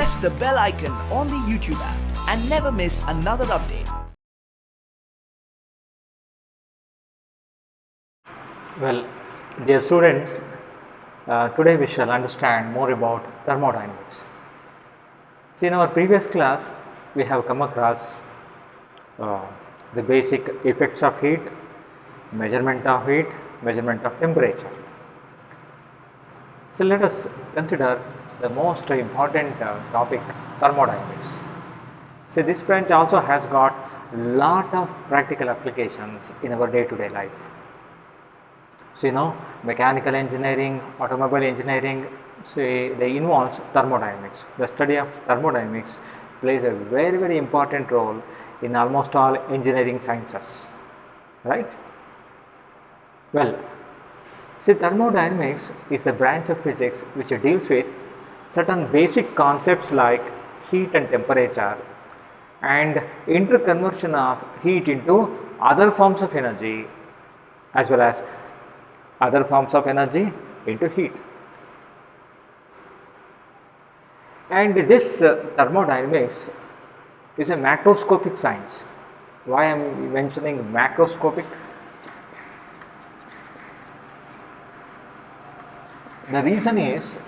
press the bell icon on the YouTube app and never miss another update. Well, dear students, today we shall understand more about thermodynamics. See, in our previous class, we have come across the basic effects of heat, measurement of temperature. So, let us consider the most important topic, thermodynamics. See, this branch also has got lot of practical applications in our day-to-day life. So, mechanical engineering, automobile engineering, they involves thermodynamics. The study of thermodynamics plays a very, very important role in almost all engineering sciences, right? Well, see, thermodynamics is a branch of physics which deals with certain basic concepts like heat and temperature and interconversion of heat into other forms of energy as well as other forms of energy into heat. And this thermodynamics is a macroscopic science. Why I am mentioning macroscopic? The reason is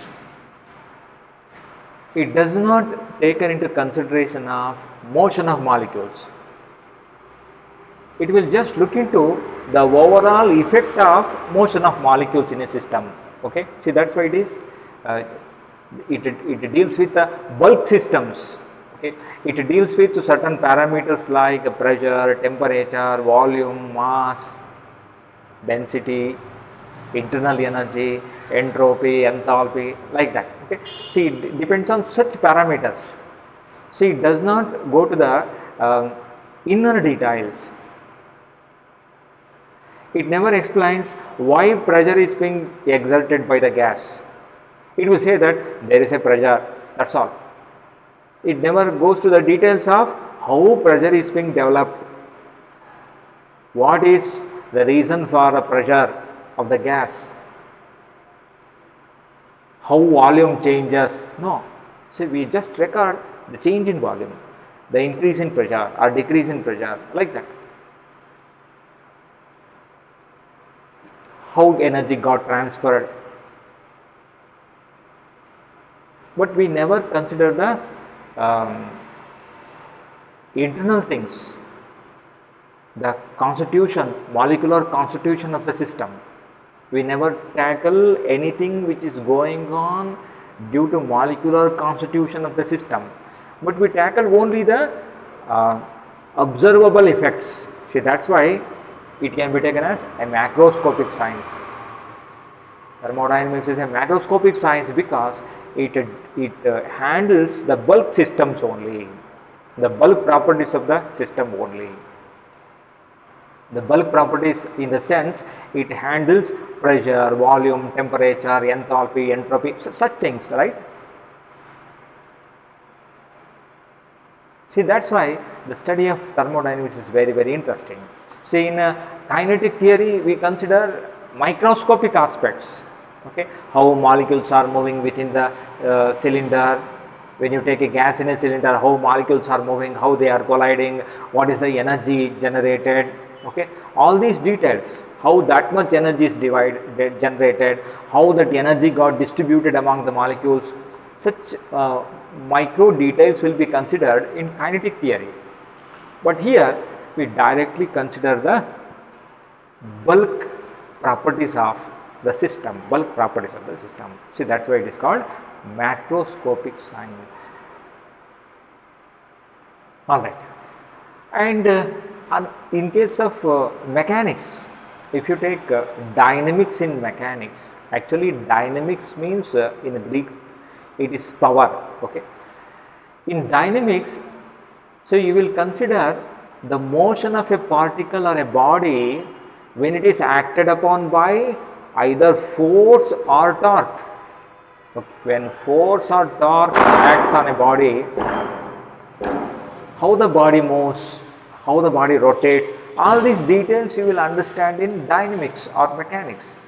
it does not take into consideration of motion of molecules. It will just look into the overall effect of motion of molecules in a system. Okay, see, that's why it is. It deals with the bulk systems. Okay, it deals with certain parameters like pressure, temperature, volume, mass, density, internal energy, entropy, enthalpy, like that. Okay, see, it depends on such parameters. See, it does not go to the inner details. It never explains why pressure is being exerted by the gas. It will say that there is a pressure, that's all. It never goes to the details of how pressure is being developed, what is the reason for the pressure of the gas, how volume changes. No, so we just record the change in volume, the increase in pressure or decrease in pressure, like that. How energy got transferred, but we never consider the internal things, the constitution, molecular constitution of the system. We never tackle anything which is going on due to molecular constitution of the system, but we tackle only the observable effects. See, that's why it can be taken as a macroscopic science. Thermodynamics is a macroscopic science because it handles the bulk systems only, the bulk properties of the system only. The bulk properties in the sense it handles pressure, volume, temperature, enthalpy, entropy, such things, right? See, that's why the study of thermodynamics is very, very interesting. See, in kinetic theory, we consider microscopic aspects. Okay, how molecules are moving within the cylinder. When you take a gas in a cylinder, how molecules are moving, how they are colliding, what is the energy generated. Okay, all these details, how that much energy is generated, how that energy got distributed among the molecules, such micro details will be considered in kinetic theory. But here we directly consider the bulk properties of the system, bulk properties of the system. See, that's why it is called macroscopic science. All right, and in case of mechanics, if you take dynamics in mechanics, actually dynamics means in Greek it is power. Okay, in dynamics, so you will consider the motion of a particle or a body when it is acted upon by either force or torque. Okay. When force or torque acts on a body, how the body moves, how the body rotates, all these details you will understand in dynamics or mechanics.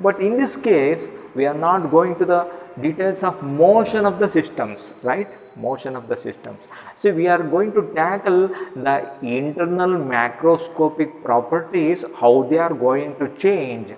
But in this case, we are not going to the details of motion of the systems, right? Motion of the systems. So we are going to tackle the internal macroscopic properties, how they are going to change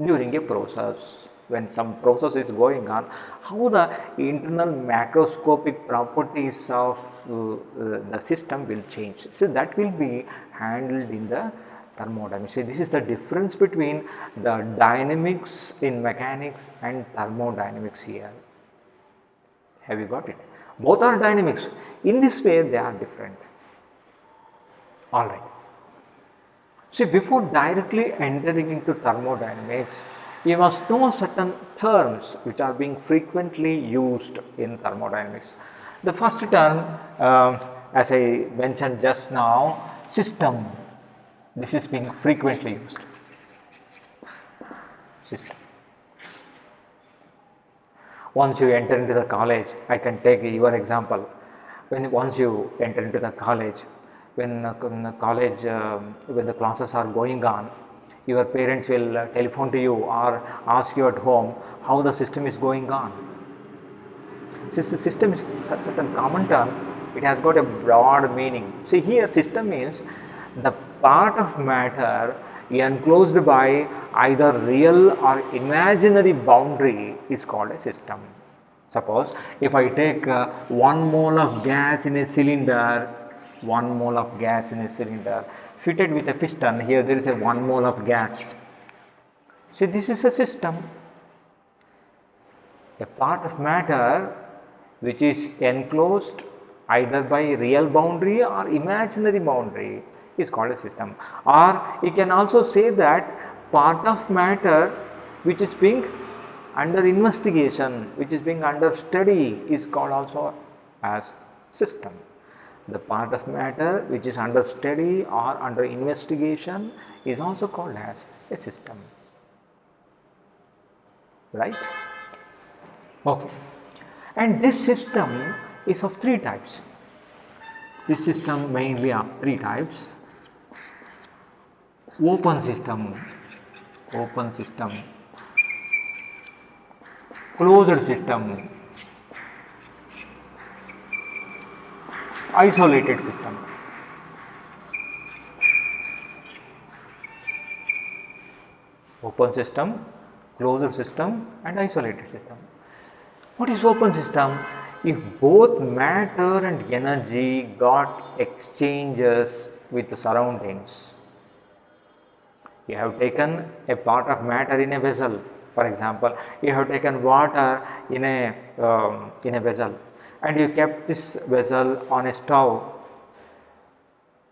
during a process. When some process is going on, how the internal macroscopic properties of the system will change. So that will be handled in the thermodynamics. So this is the difference between the dynamics in mechanics and thermodynamics here. Have you got it? Both are dynamics. In this way they are different. Alright. See, before directly entering into thermodynamics, you must know certain terms which are being frequently used in thermodynamics. The first term, as I mentioned just now, system. This is being frequently used. System. Once you enter into the college, I can take your example. Once you enter into the college, when the classes are going on, your parents will telephone to you or ask you at home how the system is going on. Since the system is a certain common term, it has got a broad meaning. See, here system means the part of matter enclosed by either real or imaginary boundary is called a system. Suppose if I take 1 mole of gas in a cylinder, 1 mole of gas in a cylinder fitted with a piston, here there is a 1 mole of gas. See, this is a system, a part of matter which is enclosed either by real boundary or imaginary boundary is called a system. Or you can also say that part of matter which is being under investigation, which is being under study, is called also as system. The part of matter which is under study or under investigation is also called as a system, right? Okay. And this system is of 3 types. This system mainly of 3 types. Open system, closed system, isolated system. Open system, closed system and isolated system. What is open system? If both matter and energy got exchanges with the surroundings. You have taken a part of matter in a vessel. For example, you have taken water in a vessel and you kept this vessel on a stove.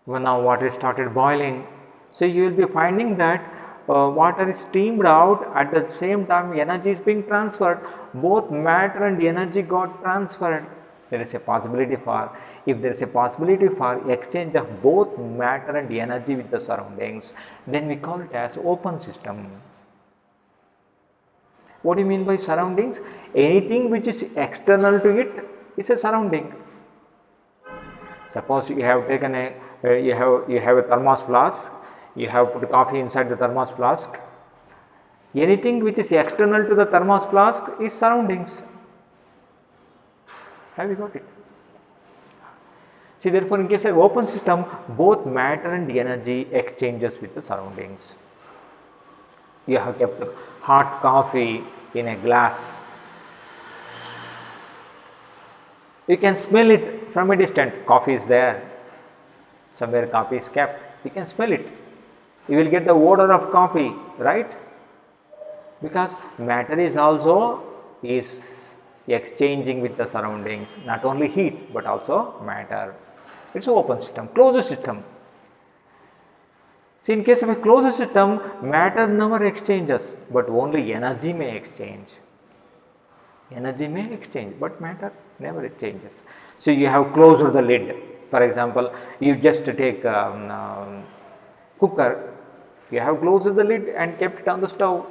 When now water started boiling, so you will be finding that water is steamed out, at the same time energy is being transferred. Both matter and energy got transferred. There is a possibility for, if there is a possibility for exchange of both matter and energy with the surroundings, then we call it as open system. What do you mean by surroundings? Anything which is external to it is a surrounding. Suppose you have taken you have a thermos flask, you have put coffee inside the thermos flask. Anything which is external to the thermos flask is surroundings. Have you got it? See, therefore, in case of open system, both matter and energy exchanges with the surroundings. You have kept hot coffee in a glass. You can smell it from a distance. Coffee is there. Somewhere coffee is kept. You can smell it. You will get the odor of coffee, right? Because matter is also exchanging with the surroundings, not only heat but also matter. It is an open system. Closed system. See, in case of a closed system, matter never exchanges, but only energy may exchange. Energy may exchange, but matter never exchanges. So you have closed the lid. For example, you just take cooker, you have closed the lid and kept it on the stove.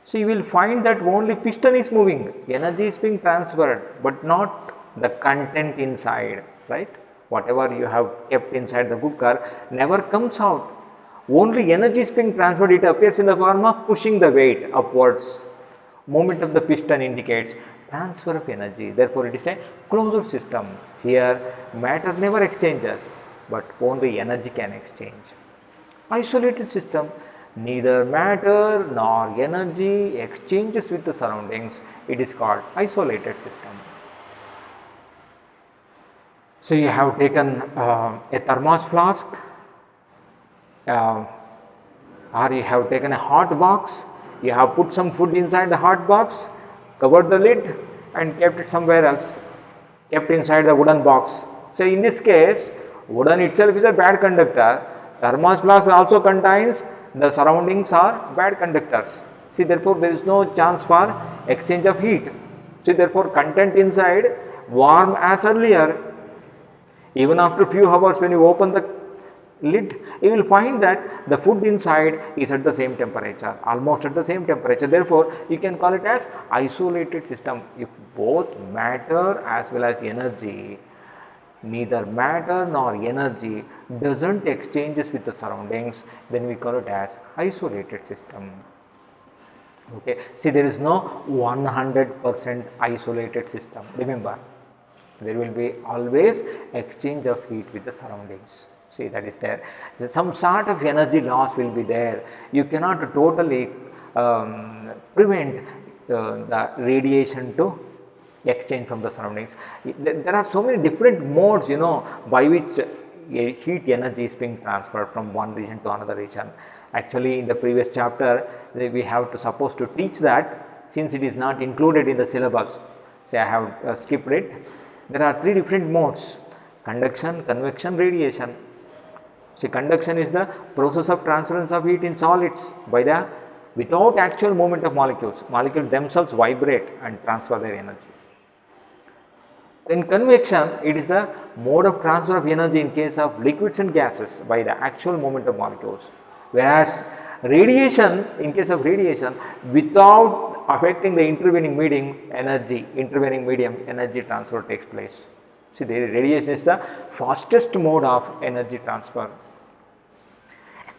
So you will find that only piston is moving, energy is being transferred, but not the content inside, right? Whatever you have kept inside the cooker never comes out. Only energy is being transferred. It appears in the form of pushing the weight upwards. movement of the piston indicates transfer of energy. Therefore, it is a closed system. Here, matter never exchanges, but only energy can exchange. Isolated system, neither matter nor energy exchanges with the surroundings. It is called isolated system. So, you have taken a thermos flask, or you have taken a hot box, you have put some food inside the hot box, covered the lid and kept it somewhere else, kept inside the wooden box. So, in this case, wooden itself is a bad conductor, thermos flask also contains the surroundings are bad conductors. See, therefore, there is no chance for exchange of heat. See, therefore, content inside warm as earlier. Even after few hours, when you open the lid, you will find that the food inside is at the same temperature, almost at the same temperature. Therefore, you can call it as isolated system. If both matter as well as energy, neither matter nor energy doesn't exchanges with the surroundings, then we call it as isolated system. Okay, see, there is no 100% isolated system. Remember, there will be always exchange of heat with the surroundings. See, that is there. Some sort of energy loss will be there. You cannot totally prevent the radiation to exchange from the surroundings. There are so many different modes, by which heat energy is being transferred from one region to another region. Actually, in the previous chapter, we have to supposed to teach that, since it is not included in the syllabus. So, I have skipped it. There are three different modes: conduction, convection, radiation. See, conduction is the process of transference of heat in solids without actual movement of molecules. Molecules themselves vibrate and transfer their energy. In convection, it is the mode of transfer of energy in case of liquids and gases by the actual movement of molecules. Whereas radiation, in case of radiation, without affecting the intervening medium, energy transfer takes place. See, the radiation is the fastest mode of energy transfer.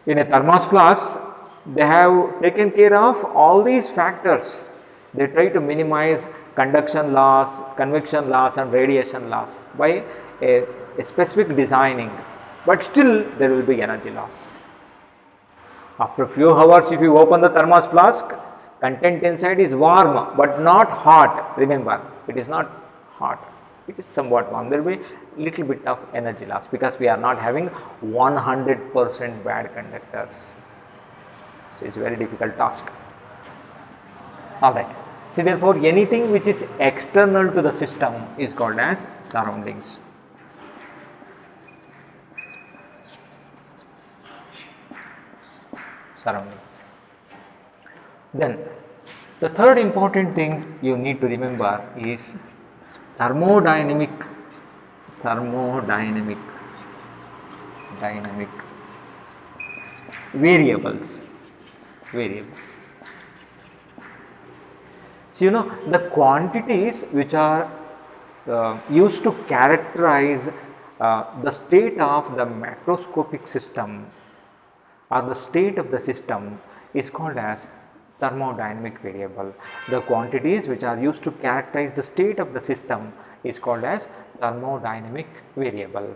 In a thermos flask, they have taken care of all these factors. They try to minimize conduction loss, convection loss and radiation loss by a specific designing, but still there will be energy loss. After a few hours, if you open the thermos flask, content inside is warm but not hot. Remember, it is not hot, it is somewhat warm. There will be little bit of energy loss because we are not having 100% bad conductors. So, it is a very difficult task. Alright. See, therefore, anything which is external to the system is called as surroundings. Surroundings. Then, the third important thing you need to remember is thermodynamic variables. So, the quantities which are used to characterize the state of the macroscopic system or the state of the system is called as thermodynamic variable. The quantities which are used to characterize the state of the system is called as thermodynamic variable.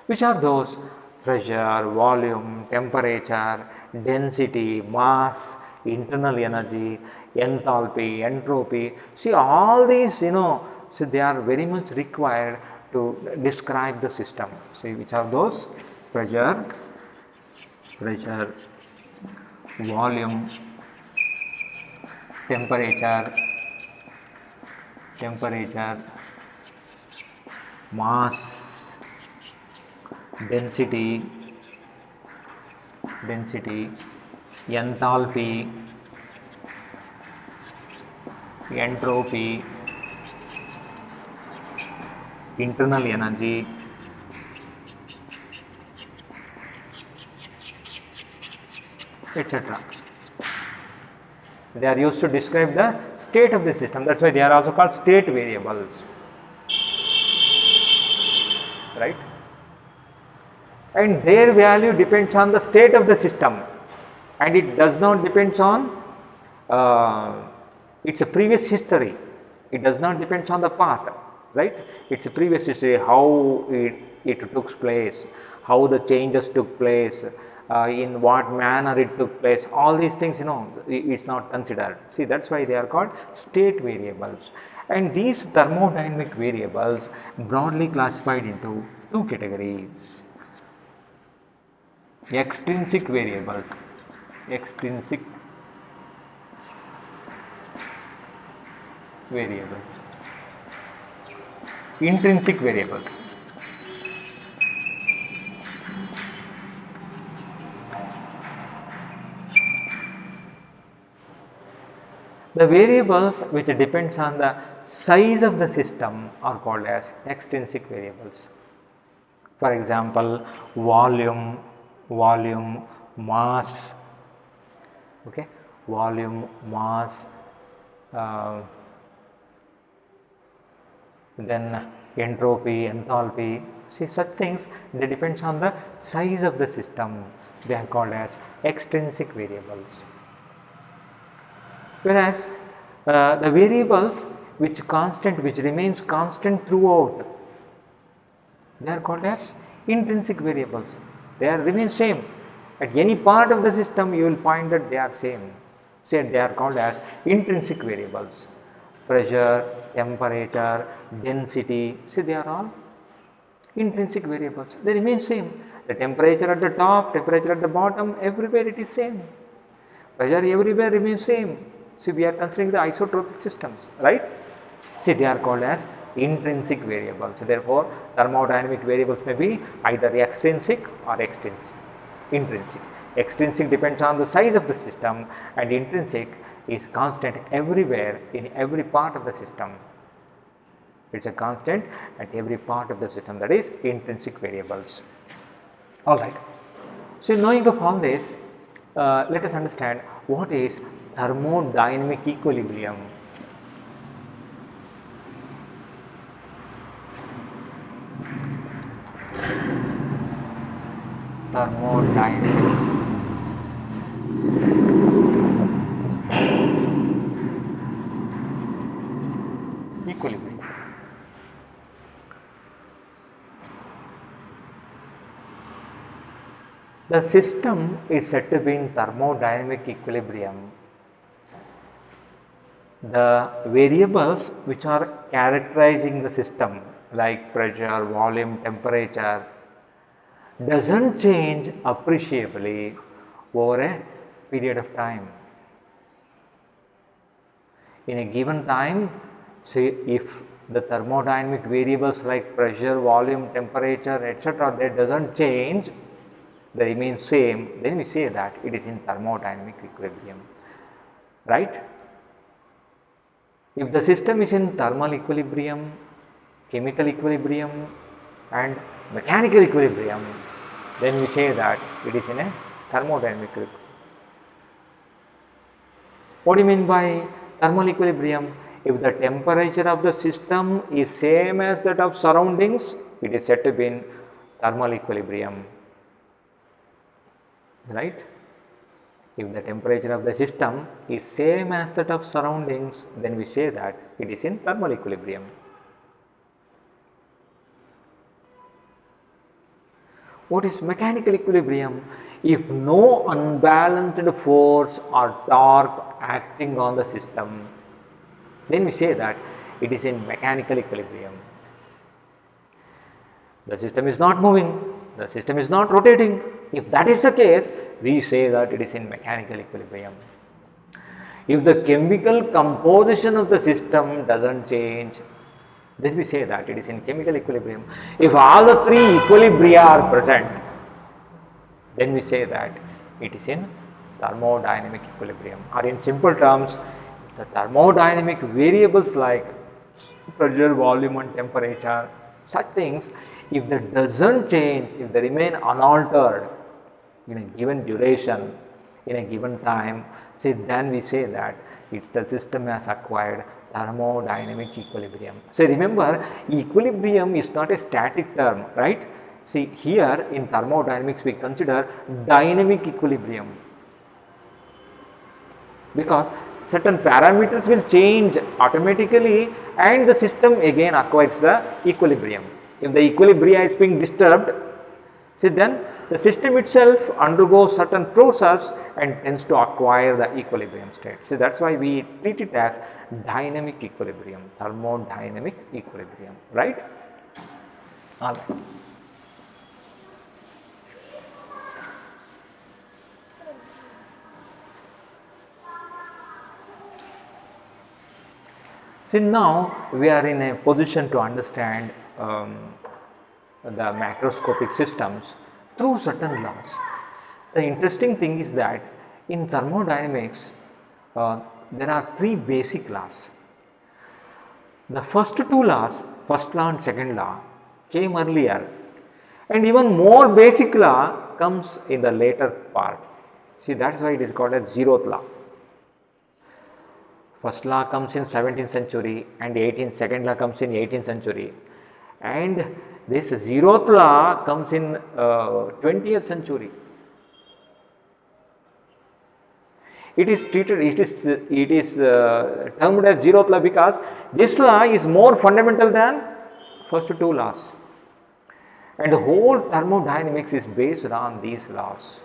Which are those? Pressure, volume, temperature, density, mass, internal energy, enthalpy, entropy. See, all these, so they are very much required to describe the system. See, which are those? Pressure, volume, temperature, mass, density, enthalpy, entropy, internal energy, etc. They are used to describe the state of the system. That is why they are also called state variables, right? And their value depends on the state of the system, and it does not depends on it's a previous history. It does not depend on the path, right? It's a previous history, how it took place, how the changes took place, in what manner it took place. All these things, it's not considered. See, that's why they are called state variables. And these thermodynamic variables broadly classified into two categories: extrinsic variables, extrinsic variables, intrinsic variables. The variables which depends on the size of the system are called as extrinsic variables. For example, volume, mass, okay, volume, mass, then entropy, enthalpy. See, such things, they depends on the size of the system. They are called as extrinsic variables. Whereas the variables which remains constant throughout, they are called as intrinsic variables. They remain same. At any part of the system, you will find that they are same. Say they are called as intrinsic variables. Pressure, temperature, density. See, they are all intrinsic variables. They remain same. The temperature at the top, temperature at the bottom, everywhere it is same. Pressure everywhere remains same. See, we are considering the isotropic systems, right? See, they are called as intrinsic variables. Therefore, thermodynamic variables may be either extrinsic or intrinsic. Extrinsic depends on the size of the system, and intrinsic is constant everywhere in every part of the system. It's a constant at every part of the system, that is intrinsic variables. Alright. So, knowing of all this, let us understand what is thermodynamic equilibrium. Thermodynamic equilibrium. The system is said to be in thermodynamic equilibrium. The variables which are characterizing the system, like pressure, volume, temperature, doesn't change appreciably over a period of time. In a given time, say if the thermodynamic variables like pressure, volume, temperature, etc., they doesn't change, they remain same, then we say that it is in thermodynamic equilibrium, right? If the system is in thermal equilibrium, chemical equilibrium and mechanical equilibrium, then we say that it is in a thermodynamic equilibrium. What do you mean by thermal equilibrium? If the temperature of the system is same as that of surroundings, it is said to be in thermal equilibrium, right? If the temperature of the system is same as that of surroundings, then we say that it is in thermal equilibrium. What is mechanical equilibrium? If no unbalanced force or torque acting on the system, then we say that it is in mechanical equilibrium. The system is not moving, the system is not rotating. If that is the case, we say that it is in mechanical equilibrium. If the chemical composition of the system doesn't change, then we say that it is in chemical equilibrium. If all the three equilibria are present, then we say that it is in thermodynamic equilibrium. Or in simple terms, the thermodynamic variables like pressure, volume and temperature, such things, if that doesn't change, if they remain unaltered in a given duration, in a given time, see, then we say that it's the system has acquired thermodynamic equilibrium. So remember, equilibrium is not a static term, right? See, here in thermodynamics we consider dynamic equilibrium, because certain parameters will change automatically and the system again acquires the equilibrium. If the equilibrium is being disturbed, see, then the system itself undergoes certain process and tends to acquire the equilibrium state. So that's why we treat it as dynamic equilibrium, thermodynamic equilibrium, right? All right. See, now we are in a position to understand the macroscopic systems through certain laws. The interesting thing is that in thermodynamics, there are three basic laws. The first two laws, first law and second law, came earlier, and even more basic law comes in the later part. See, that's why it is called as zeroth law. First law comes in 17th century and 18th, second law comes in 18th century, and this zeroth law comes in 20th century. It is treated, it is termed as zeroth law because this law is more fundamental than first two laws, and the whole thermodynamics is based on these laws.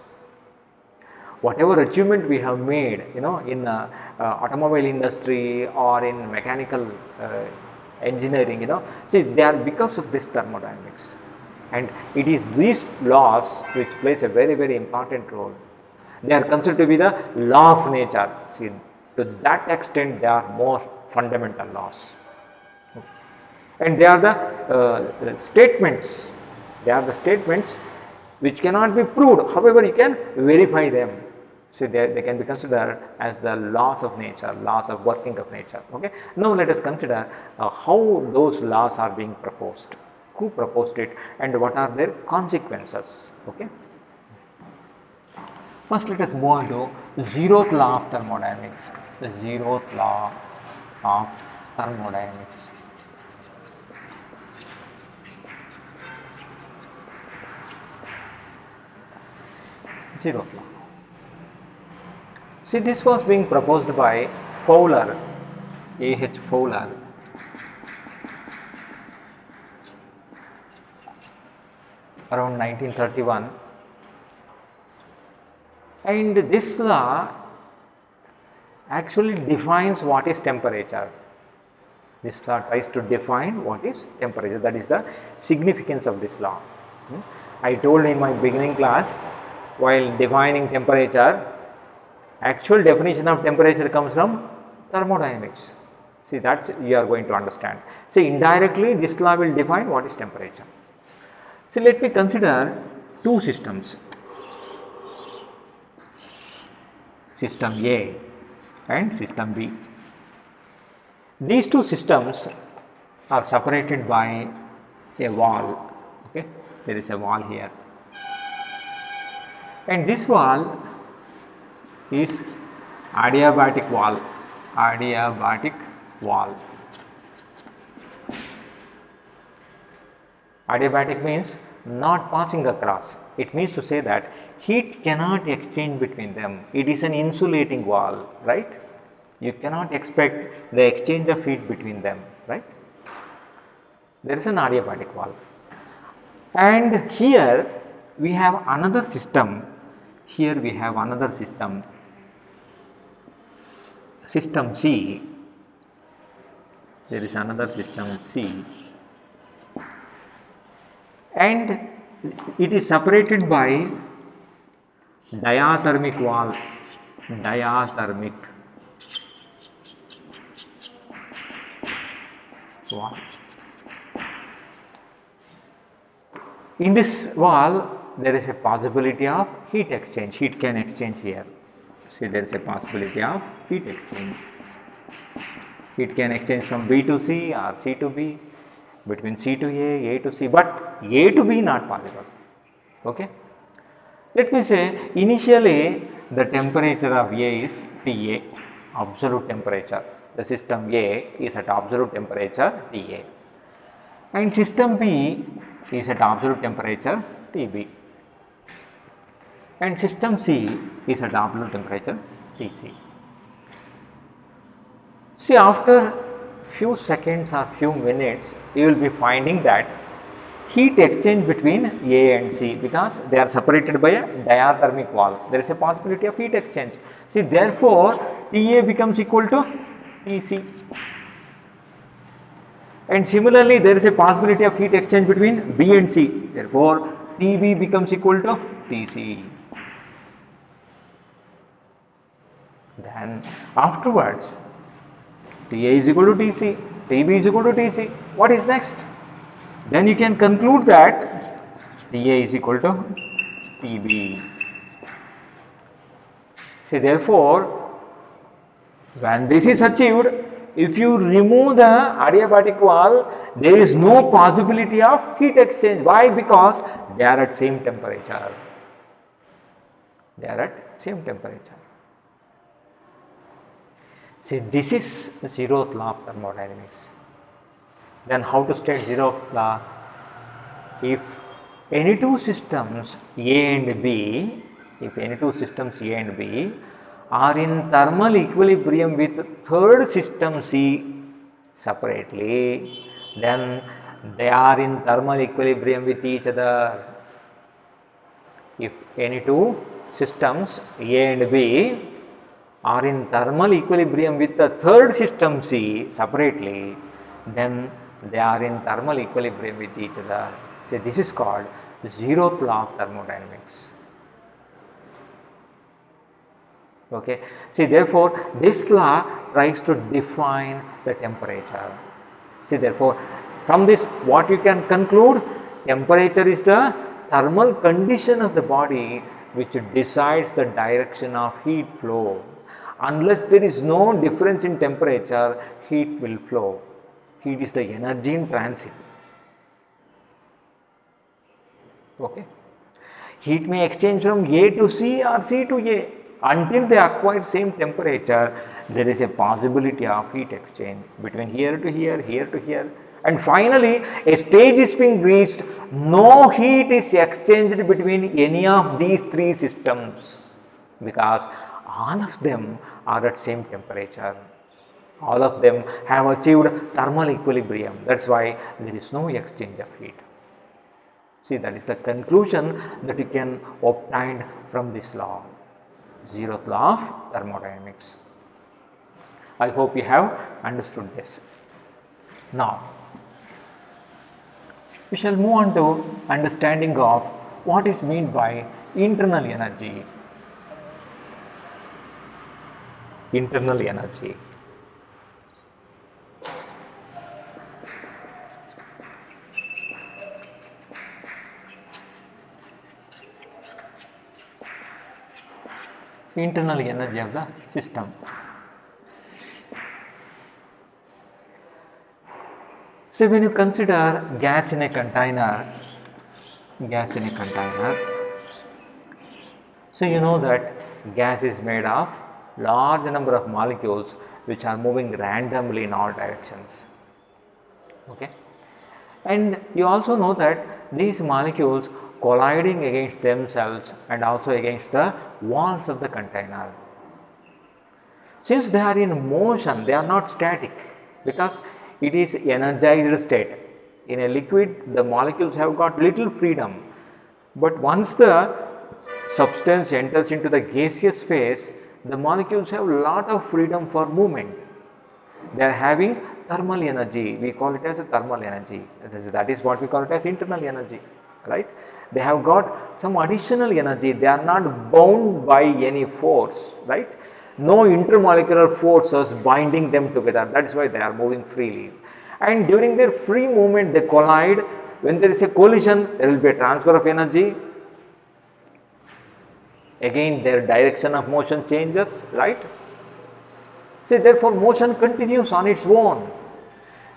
Whatever achievement we have made, in automobile industry or in mechanical engineering, see, they are because of this thermodynamics, and it is these laws which plays a very, very important role. They are considered to be the law of nature. See, to that extent, they are more fundamental laws, and they are the statements. They are the statements which cannot be proved. However, you can verify them. So they can be considered as the laws of nature, laws of working of nature. Okay. Now let us consider how those laws are being proposed, who proposed it, and what are their consequences. Okay. First, let us move on to the zeroth law of thermodynamics. The zeroth law of thermodynamics. Zeroth law. See, this was being proposed by Fowler, A.H. Fowler, around 1931, and this law actually defines what is temperature. This law tries to define what is temperature. That is the significance of this law. I told in my beginning class, while defining temperature, actual definition of temperature comes from thermodynamics. See, that's you are going to understand. See, indirectly this law will define what is temperature. See, let me consider two systems, system A and system B. These two systems are separated by a wall. Okay, there is a wall here, and this wall is adiabatic wall. Adiabatic wall. Adiabatic means not passing across. It means to say that heat cannot exchange between them. It is an insulating wall, right? You cannot expect the exchange of heat between them, right? There is an adiabatic wall. And here we have another system. Here we have another system. System C. There is another system C, and it is separated by diathermic wall. Diathermic wall. In this wall, there is a possibility of heat exchange. Heat can exchange here. See, there is a possibility of heat exchange. Heat can exchange from B to C or C to B, between C to A to C, but A to B not possible. Okay. Let me say initially the temperature of A is TA, absolute temperature. The system A is at absolute temperature TA, and system B is at absolute temperature TB, and system C is at absolute temperature TC. See, after few seconds or few minutes, you will be finding that heat exchange between A and C, because they are separated by a diathermic wall. There is a possibility of heat exchange. See, therefore, TA becomes equal to TC. And similarly, there is a possibility of heat exchange between B and C. Therefore, TB becomes equal to TC. Then afterwards, TA is equal to TC, TB is equal to TC. What is next? Then you can conclude that TA is equal to TB. See, therefore, when this is achieved, if you remove the adiabatic wall, there is no possibility of heat exchange. Why? Because they are at same temperature. They are at same temperature. See, this is the zeroth law of thermodynamics. Then how to state zeroth law? If any two systems A and B, are in thermal equilibrium with third system C separately, then they are in thermal equilibrium with each other. If any two systems A and B are in thermal equilibrium with the third system C separately, then they are in thermal equilibrium with each other. So, this is called the zeroth law of thermodynamics. Okay. See, therefore, this law tries to define the temperature. See, therefore, from this what you can conclude, temperature is the thermal condition of the body which decides the direction of heat flow. Unless there is no difference in temperature, heat will flow. Heat is the energy in transit. Okay. Heat may exchange from A to C or C to A. Until they acquire same temperature, there is a possibility of heat exchange between here to here, here to here. And finally, a stage is being reached, no heat is exchanged between any of these three systems, because all of them are at same temperature. All of them have achieved thermal equilibrium. That's why there is no exchange of heat. See, that is the conclusion that you can obtain from this law, zeroth law of thermodynamics. I hope you have understood this. Now, we shall move on to understanding of what is meant by internal energy. Internal energy. Internal energy of the system. So, when you consider gas in a container, so you know that gas is made of large number of molecules which are moving randomly in all directions. Okay, and you also know that these molecules colliding against themselves and also against the walls of the container. Since they are in motion, they are not static, because it is energized state. In a liquid, the molecules have got little freedom, but once the substance enters into the gaseous phase, the molecules have a lot of freedom for movement. They are having thermal energy. We call it as a thermal energy. That is what we call it as internal energy, right? They have got some additional energy. They are not bound by any force, right? No intermolecular forces binding them together. That is why they are moving freely. And during their free movement, they collide. When there is a collision, there will be a transfer of energy. Again, their direction of motion changes, right? See, therefore, motion continues on its own,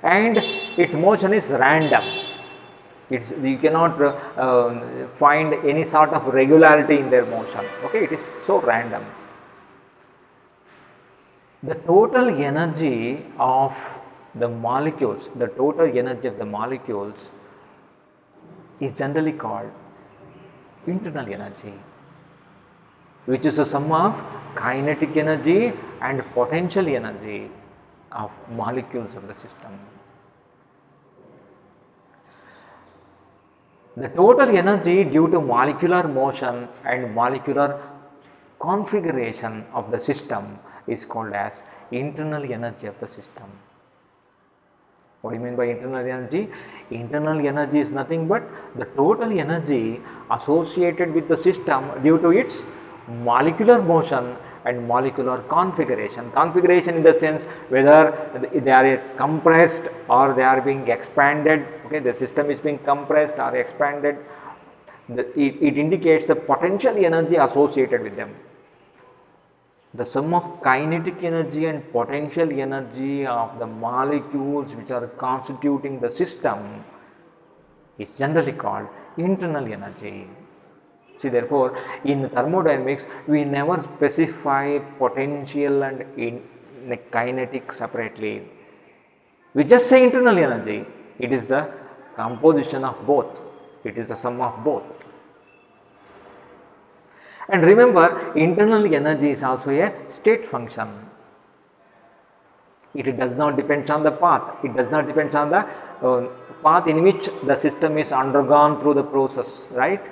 and its motion is random. You cannot find any sort of regularity in their motion. Okay, it is so random. The total energy of the molecules, is generally called internal energy, which is the sum of kinetic energy and potential energy. of molecules of the system. The total energy due to molecular motion and molecular configuration of the system is called as internal energy of the system. What do you mean by internal energy? Internal energy is nothing but the total energy associated with the system due to its molecular motion and molecular configuration. Configuration in the sense whether they are compressed or they are being expanded. Okay, the system is being compressed or expanded. It indicates the potential energy associated with them. The sum of kinetic energy and potential energy of the molecules which are constituting the system is generally called internal energy. See, therefore, in thermodynamics, we never specify potential and kinetic separately. We just say internal energy. It is the composition of both. It is the sum of both. And remember, internal energy is also a state function. It does not depend on the path. It does not depend on the path in which the system is undergone through the process, right?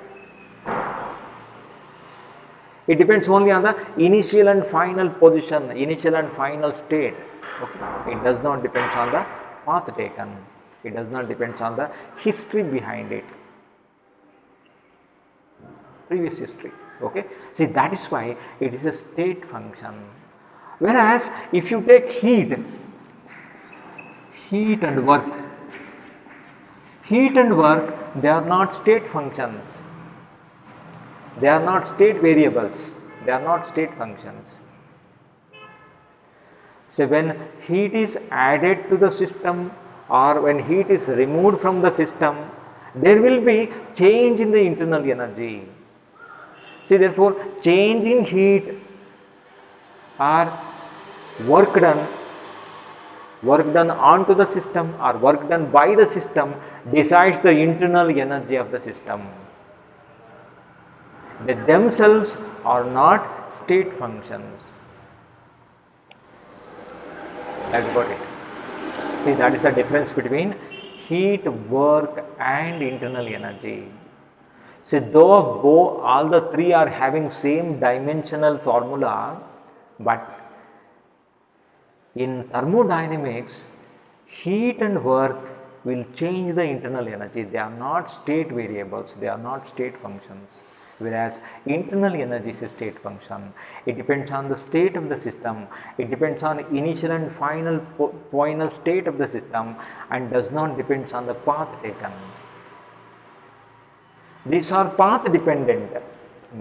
It depends only on the initial and final position, initial and final state. Okay. It does not depend on the path taken. It does not depend on the history behind it. Previous history. Okay. See, that is why it is a state function. Whereas if you take heat and work, they are not state functions. They are not state variables. They are not state functions. So when heat is added to the system or when heat is removed from the system, there will be change in the internal energy. See, therefore, change in heat or work done onto the system or work done by the system decides the internal energy of the system. They themselves are not state functions. That's got it. See, that is the difference between heat, work and internal energy. See, though all the three are having same dimensional formula, but in thermodynamics, heat and work will change the internal energy. They are not state variables, they are not state functions. Whereas internal energy is a state function. It depends on the state of the system. It depends on initial and final state of the system and does not depend on the path taken. These are path dependent.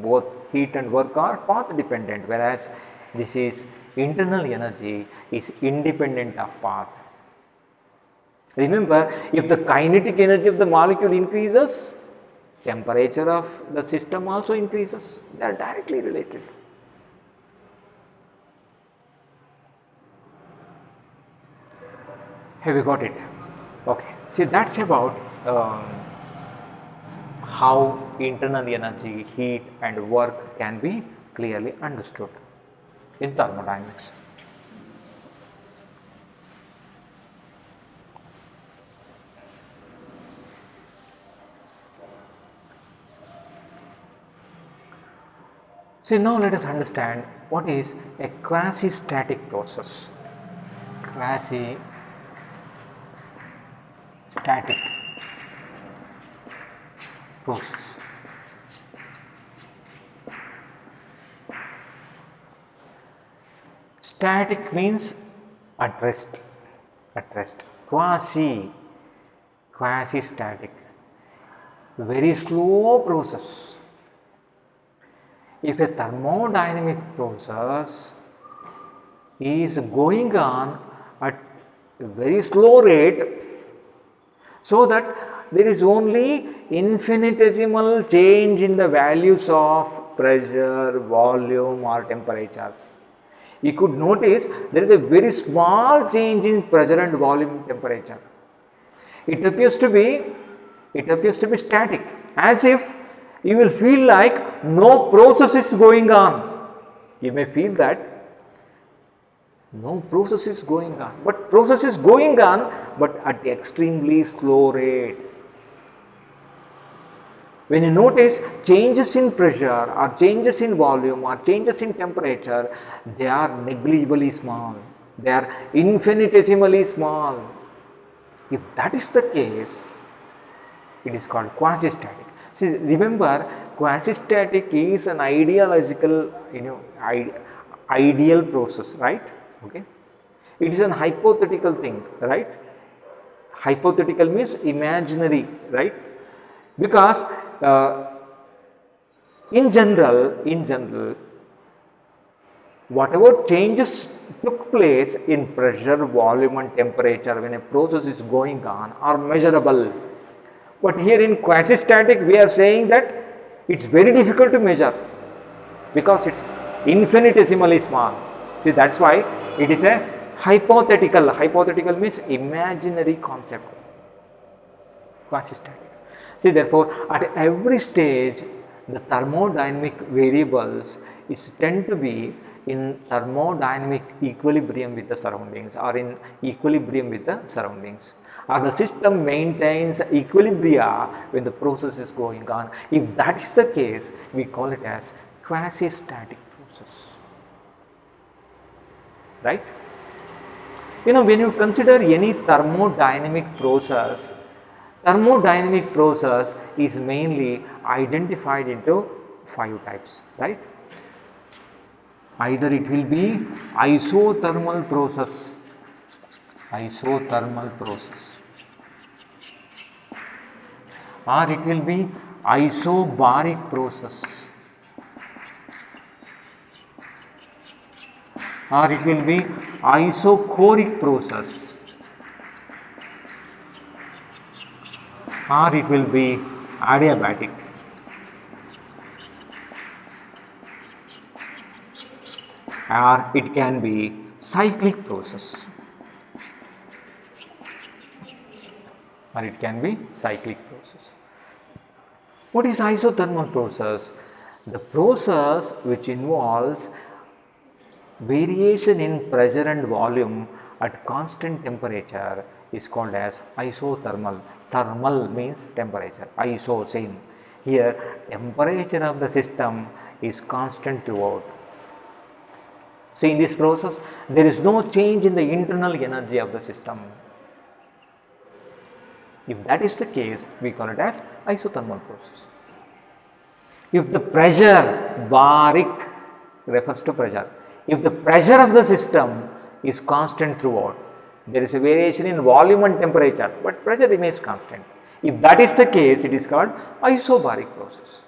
Both heat and work are path dependent, whereas this is internal energy is independent of path. Remember, if the kinetic energy of the molecule increases, temperature of the system also increases. They are directly related. Have you got it? Okay. See, that's about how internal energy, heat and work can be clearly understood in thermodynamics. So now let us understand what is a quasi-static process. Quasi-static process. Static means at rest. Quasi-static. Very slow process. If a thermodynamic process is going on at a very slow rate, so that there is only infinitesimal change in the values of pressure, volume or temperature. You could notice there is a very small change in pressure and volume, temperature. It appears to be static, as if you will feel like no process is going on. You may feel that No process is going on, but process is going on, but at extremely slow rate. When you notice changes in pressure or changes in volume or changes in temperature, they are negligibly small, they are infinitesimally small. If that is the case, it is called quasi-static. See, remember, quasi-static is an ideological, ideal process, right? Okay, it is an hypothetical thing, right? Hypothetical means imaginary, right? Because in general, whatever changes took place in pressure, volume and temperature when a process is going on are measurable. But here in quasi-static, we are saying that it's very difficult to measure because it's infinitesimally small. See, that's why it is a hypothetical. Hypothetical means imaginary concept. Quasi-static. See, therefore, at every stage, the thermodynamic variables tend to be in thermodynamic equilibrium with the surroundings or in equilibrium with the surroundings, or the system maintains equilibria when the process is going on. If that is the case, we call it as quasi-static process, right? When you consider any thermodynamic process is mainly identified into 5 types, right? Either it will be isothermal process, or it will be isobaric process, or it will be isochoric process, or it will be adiabatic. Or it can be cyclic process, What is isothermal process? The process which involves variation in pressure and volume at constant temperature is called as isothermal. Thermal means temperature, iso same. Here temperature of the system is constant throughout. See, in this process, there is no change in the internal energy of the system. If that is the case, we call it as isothermal process. If the pressure, baric refers to pressure, if the pressure of the system is constant throughout, there is a variation in volume and temperature, but pressure remains constant. If that is the case, it is called isobaric process.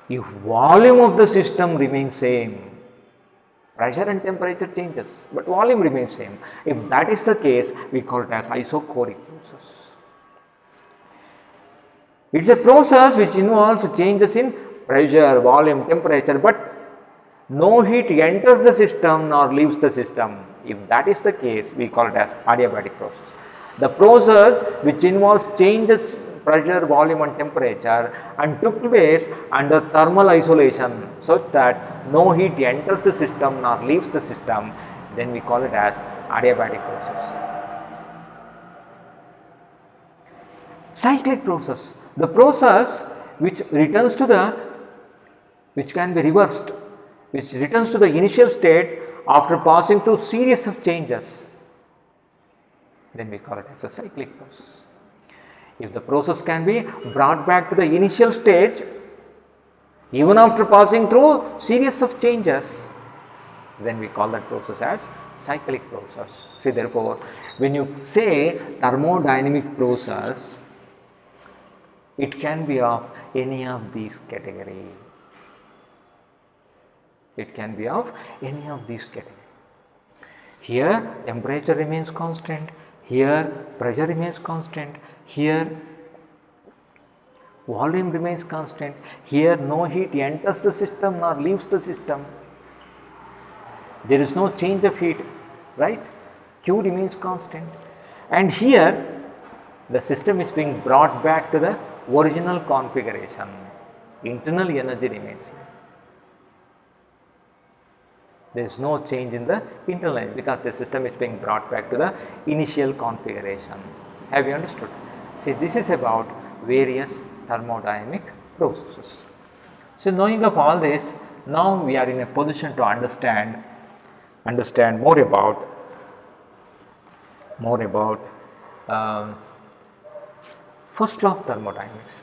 If volume of the system remains same, pressure and temperature changes, but volume remains same. If that is the case, we call it as isochoric process. It is a process which involves changes in pressure, volume, temperature, but no heat enters the system nor leaves the system. If that is the case, we call it as adiabatic process. The process which involves changes pressure, volume and temperature and took place under thermal isolation such that no heat enters the system nor leaves the system, then we call it as adiabatic process. Cyclic process, the process which can be reversed, which returns to the initial state after passing through series of changes, then we call it as a cyclic process. If the process can be brought back to the initial stage even after passing through series of changes, then we call that process as cyclic process. See, therefore, when you say thermodynamic process, it can be of any of these categories. Here temperature remains constant, here pressure remains constant, here volume remains constant, here no heat enters the system nor leaves the system. There is no change of heat, right? Q remains constant, and here the system is being brought back to the original configuration. Internal energy remains here. There is no change in the internal energy because the system is being brought back to the initial configuration. Have you understood? See, this is about various thermodynamic processes. So, knowing of all this, now we are in a position to understand more about first law of thermodynamics.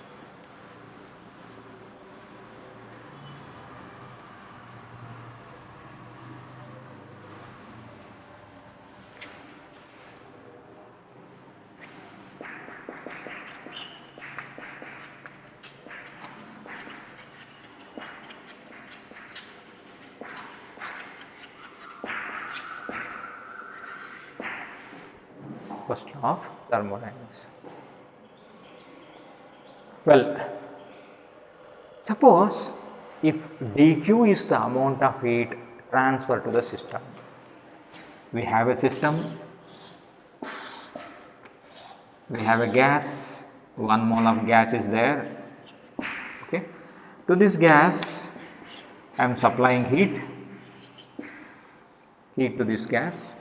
First law of thermodynamics. Well, suppose if dq is the amount of heat transferred to the system, we have a system, we have a gas, 1 mole of gas is there, okay. To this gas I am supplying heat to this gas.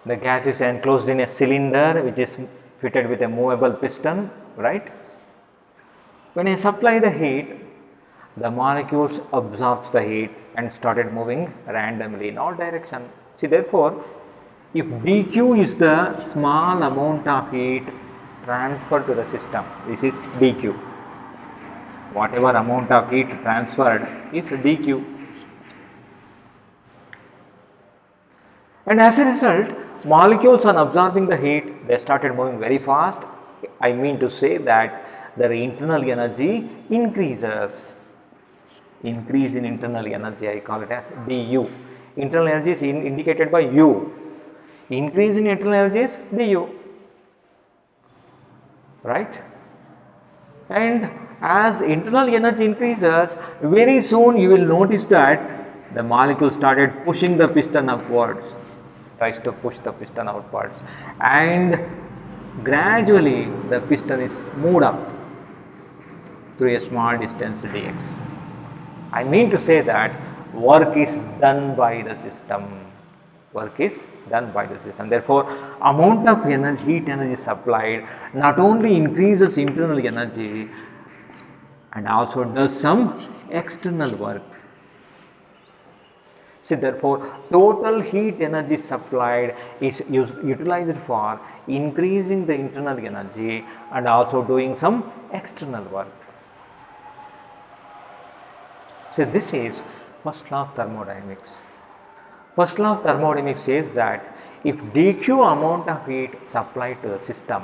The gas is enclosed in a cylinder which is fitted with a movable piston, right. When I supply the heat, the molecules absorbs the heat and started moving randomly in all direction. See, therefore, if dq is the small amount of heat transferred to the system, this is dq. Whatever amount of heat transferred is dq. And as a result, molecules on absorbing the heat, they started moving very fast. I mean to say that their internal energy increases. Increase in internal energy, I call it as du. Internal energy is indicated by u. Increase in internal energy is du, right? And as internal energy increases, very soon you will notice that the molecule started pushing the piston upwards, tries to push the piston outwards, and gradually the piston is moved up through a small distance dx. I mean to say that work is done by the system. Work is done by the system. Therefore, amount of energy, heat energy supplied not only increases internal energy and also does some external work. See, therefore, total heat energy supplied is utilized for increasing the internal energy and also doing some external work. So, this is first law of thermodynamics. First law of thermodynamics says that if dq amount of heat supplied to the system,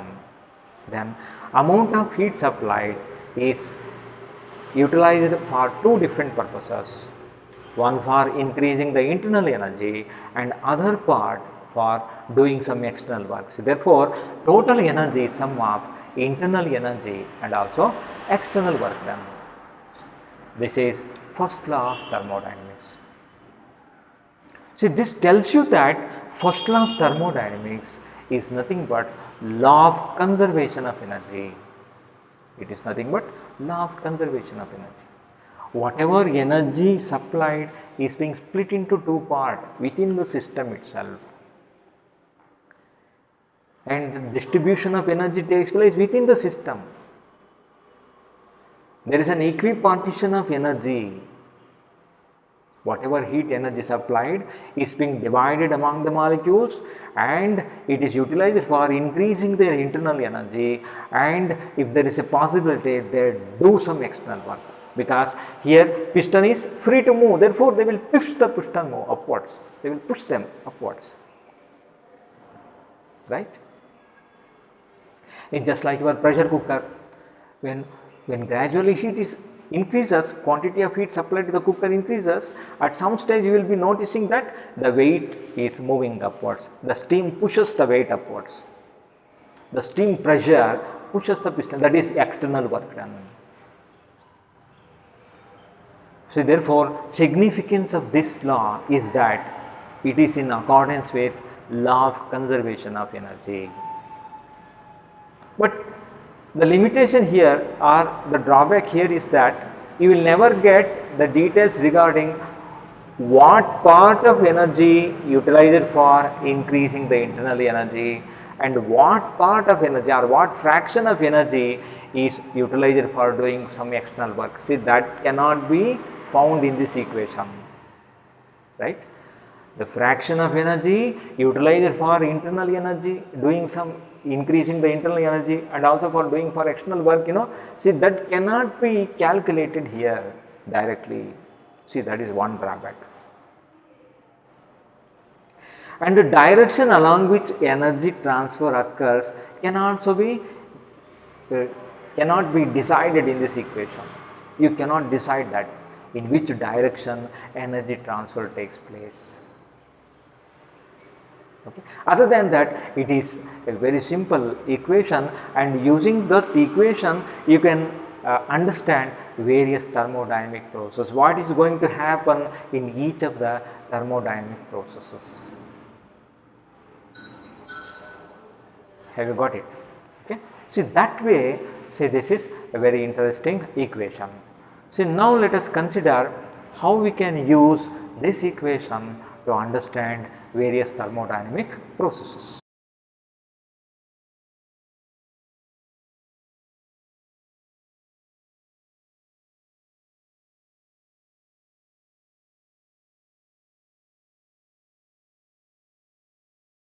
then amount of heat supplied is utilized for two different purposes. One for increasing the internal energy and other part for doing some external works. Therefore, total energy is sum of internal energy and also external work done. This is first law of thermodynamics. See, this tells you that first law of thermodynamics is nothing but law of conservation of energy. It is nothing but law of conservation of energy. Whatever energy supplied is being split into two parts within the system itself, and the distribution of energy takes place within the system. There is an equipartition of energy. Whatever heat energy supplied is being divided among the molecules and it is utilized for increasing their internal energy, and if there is a possibility they do some external work, because here piston is free to move, therefore they will push the piston upwards, they will push them upwards, right? It's just like your pressure cooker. When gradually heat increases, quantity of heat supplied to the cooker increases, at some stage you will be noticing that the weight is moving upwards, the steam pushes the weight upwards, the steam pressure pushes the piston, that is external work done. So, therefore, significance of this law is that it is in accordance with law of conservation of energy. But the limitation here or the drawback here is that you will never get the details regarding what part of energy utilized for increasing the internal energy and what part of energy or what fraction of energy is utilized for doing some external work. See, that cannot be found in this equation, right? The fraction of energy utilized for internal energy, doing some increasing the internal energy and also for doing for external work, see, that cannot be calculated here directly. See, that is one drawback. And the direction along which energy transfer occurs can also be cannot be decided in this equation. You cannot decide that in which direction energy transfer takes place. Okay. Other than that, it is a very simple equation, and using that equation you can understand various thermodynamic processes, what is going to happen in each of the thermodynamic processes. Have you got it? Okay. See, that way, say, this is a very interesting equation. See, now let us consider how we can use this equation to understand various thermodynamic processes.